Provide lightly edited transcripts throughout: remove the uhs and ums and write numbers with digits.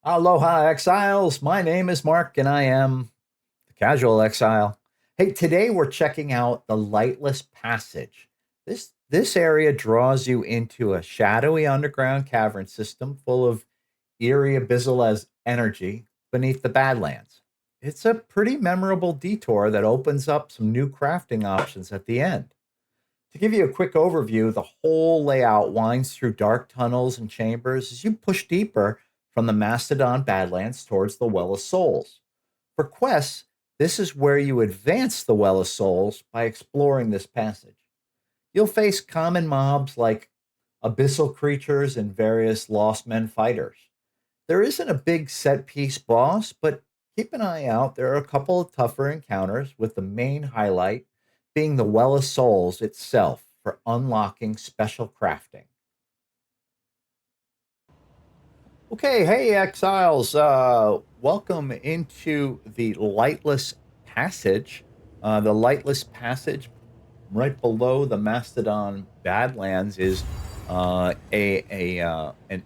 Aloha, exiles. My name is Mark, and I am the casual exile. Hey, today we're checking out the Lightless Passage. This area draws you into a shadowy underground cavern system full of eerie abyssal as energy beneath the Badlands. It's a pretty memorable detour that opens up some new crafting options at the end. To give you a quick overview, the whole layout winds through dark tunnels and chambers as you push deeper from the Mastodon Badlands towards the Well of Souls. For quests, this is where you advance the Well of Souls by exploring this passage. You'll face common mobs like abyssal creatures and various lost men fighters. There isn't a big set piece boss, but keep an eye out. There are a couple of tougher encounters, with the main highlight being the Well of Souls itself for unlocking special crafting. Okay, hey exiles, welcome into the Lightless Passage. The Lightless Passage, right below the Mastodon Badlands, is an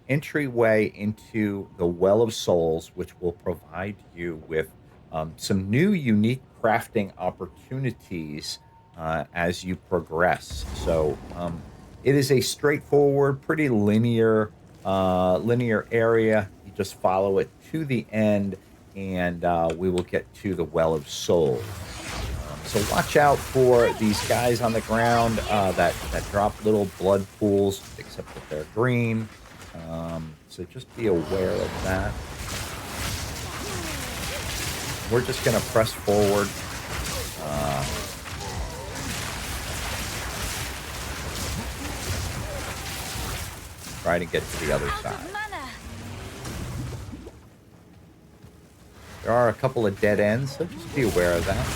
entryway into the Well of Souls, which will provide you with some new unique crafting opportunities as you progress. So it is a straightforward, pretty linear area. You just follow it to the end, and we will get to the Well of Souls. So watch out for these guys on the ground that drop little blood pools, except that they're green. So just be aware of that. We're just going to press forward. Try to get to the other side. There are a couple of dead ends, so just be aware of that.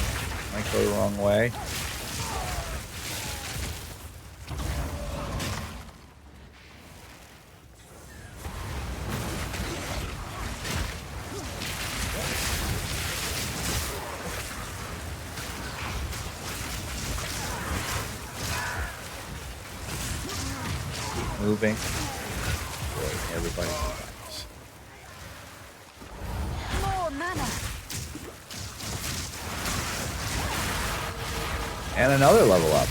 Might go the wrong way. Keep moving. Boy, everybody dies. More mana. And another level up.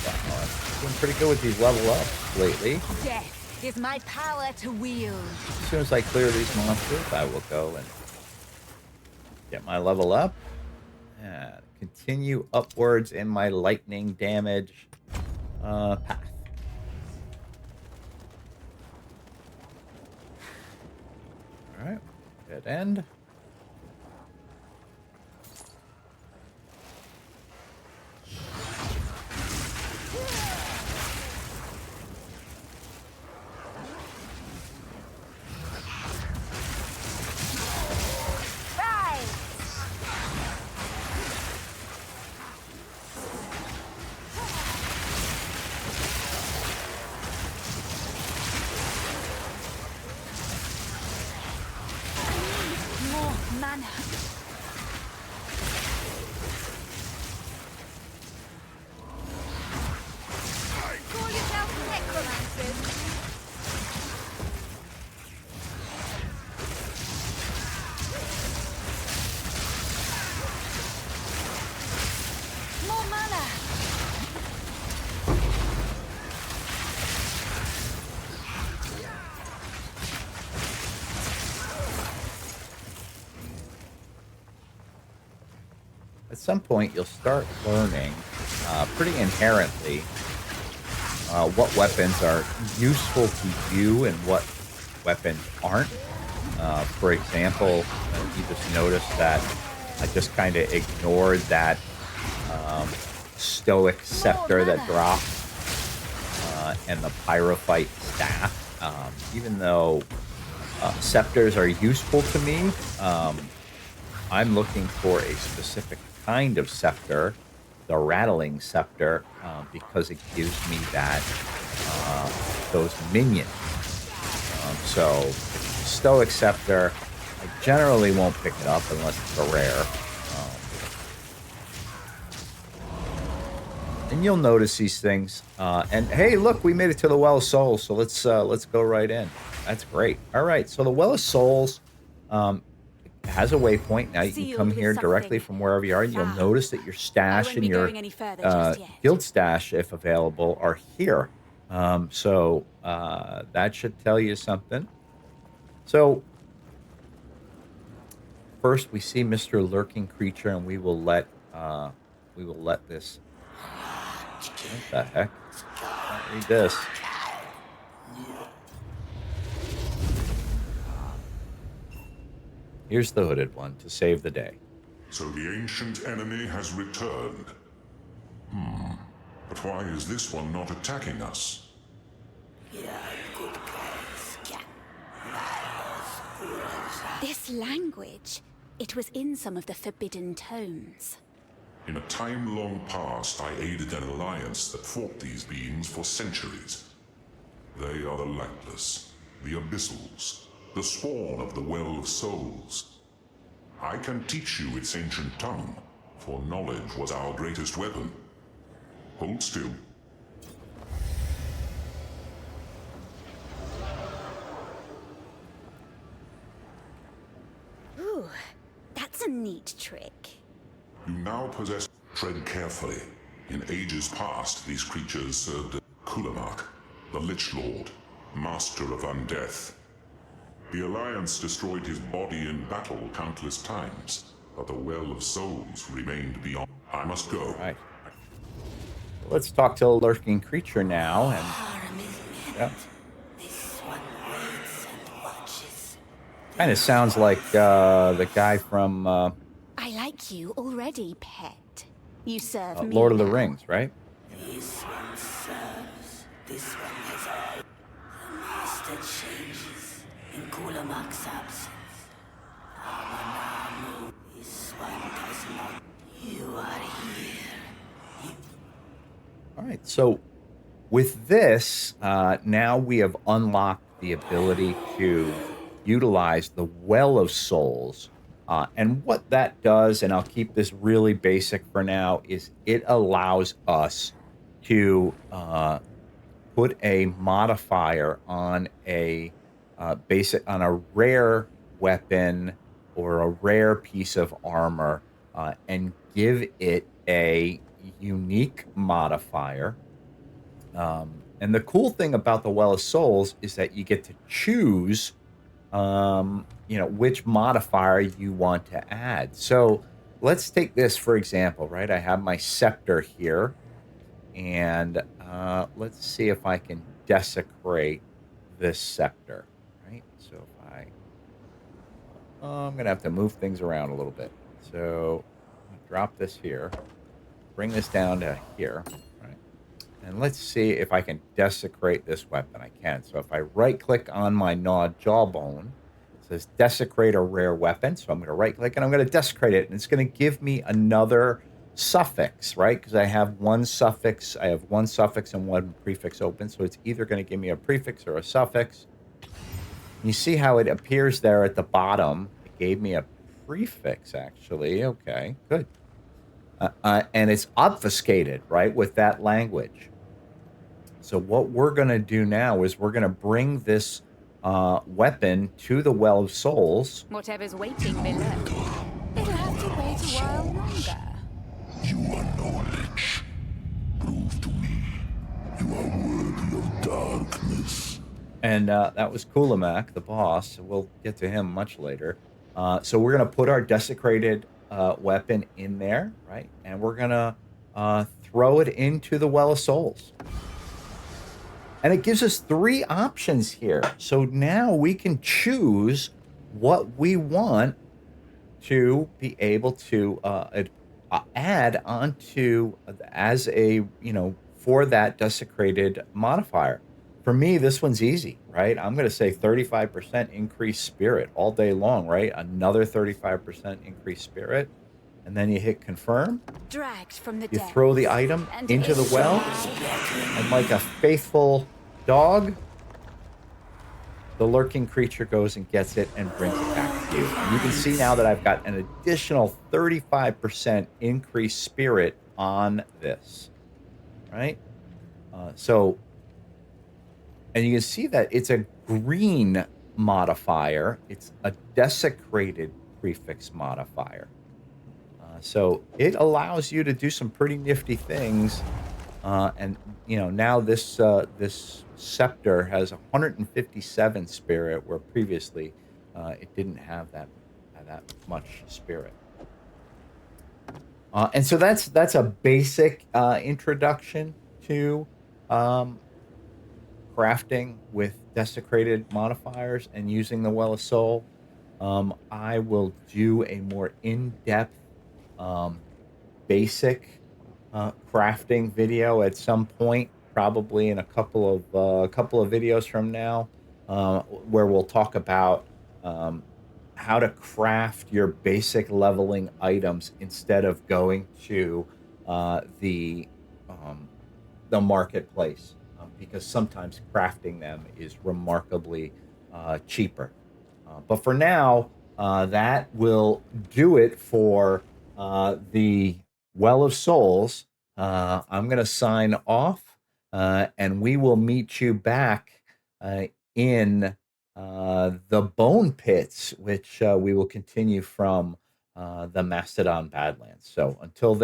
Doing pretty good with these level ups lately. Death is my power to wield. As soon as I clear these monsters, I will go and get my level up. And continue upwards in my lightning damage path. Alright, dead end. Mana. Call yourself necromancers. More mana. At some point, you'll start learning pretty inherently what weapons are useful to you and what weapons aren't. For example, you just noticed that I just kind of ignored that stoic scepter that dropped and the pyrophyte staff. Even though scepters are useful to me, I'm looking for a specific kind of scepter, the rattling scepter, because it gives me that those minions. So stoic scepter, I generally won't pick it up unless it's a rare. And you'll notice these things. And hey, look, we made it to the Well of Souls, so let's go right in. That's great. All right, so the Well of Souls It has a waypoint. Now you can come Sealed with here directly something. from wherever you are, and you'll notice that your I stash won't and be your going any further just yet. guild stash, if available, are here. So that should tell you something. So first, we see Mr. Lurking Creature, and we will let this. What the heck? Can't read this. Here's the hooded one to save the day. So the ancient enemy has returned. But why is this one not attacking us? This language, it was in some of the forbidden tomes. In a time long past, I aided an alliance that fought these beings for centuries. They are the Lightless, the Abyssals, the spawn of the Well of Souls. I can teach you its ancient tongue, for knowledge was our greatest weapon. Hold still. Ooh, that's a neat trick. You now possess. Tread carefully. In ages past, these creatures served Kulamak, the Lich Lord, master of undeath. The Alliance destroyed his body in battle countless times, but the Well of Souls remained beyond. I must go. All right. Let's talk to a Lurking Creature now, and kind of sounds like the guy from I like you already, pet. You serve me Lord of the now. Rings, right? This one serves. This one has all. The master changes in Kulamak's absence. Amanamu. This one does not. You are here. All right. So with this, now we have unlocked the ability to utilize the Well of Souls. And what that does, and I'll keep this really basic for now, is it allows us to put a modifier on a on a rare weapon or a rare piece of armor, and give it a unique modifier. And the cool thing about the Well of Souls is that you get to choose which modifier you want to add. So let's take this for example, right? I have my scepter here, and let's see if I can desecrate this scepter, right? So if I'm gonna have to move things around a little bit. So drop this here, bring this down to here, right? And let's see if I can desecrate this weapon. I can. So if I right click on my gnawed jawbone, it says desecrate a rare weapon. So I'm going to right click and I'm going to desecrate it. And it's going to give me another suffix, right? Because I have one suffix. I have one suffix and one prefix open. So it's either going to give me a prefix or a suffix. You see how it appears there at the bottom. It gave me a prefix, actually. Okay, good. And it's obfuscated, right, with that language. So what we're going to do now is we're going to bring this weapon to the Well of Souls. Whatever's waiting below. It'll have to wait a while longer. You are no lich. Prove to me you are worthy of darkness. And that was Kulamak, the boss. We'll get to him much later. So we're going to put our desecrated weapon in there, right? And we're going to throw it into the Well of Souls. And it gives us 3 options here. So now we can choose what we want to be able to add onto as a, for that desecrated modifier. For me, this one's easy, right? I'm going to say 35% increased spirit all day long, right? Another 35% increased spirit. And then you hit confirm. Dragged from the You dead. throw the item And into the it's well. And like a faithful dog, the Lurking Creature goes and gets it and brings it back to you. And you can see now that I've got an additional 35% increased spirit on this, right? And you can see that it's a green modifier. It's a desecrated prefix modifier. So it allows you to do some pretty nifty things. And now this scepter has 157 spirit, where previously it didn't have that much spirit. And so that's a basic introduction to crafting with desecrated modifiers and using the Well of Soul. I will do a more in-depth basic crafting video at some point, probably in a couple of videos from now, where we'll talk about how to craft your basic leveling items instead of going to the marketplace, because sometimes crafting them is remarkably cheaper. But for now, that will do it for the Well of Souls. I'm going to sign off, and we will meet you back in the Bone Pits, which we will continue from the Mastodon Badlands. So until then.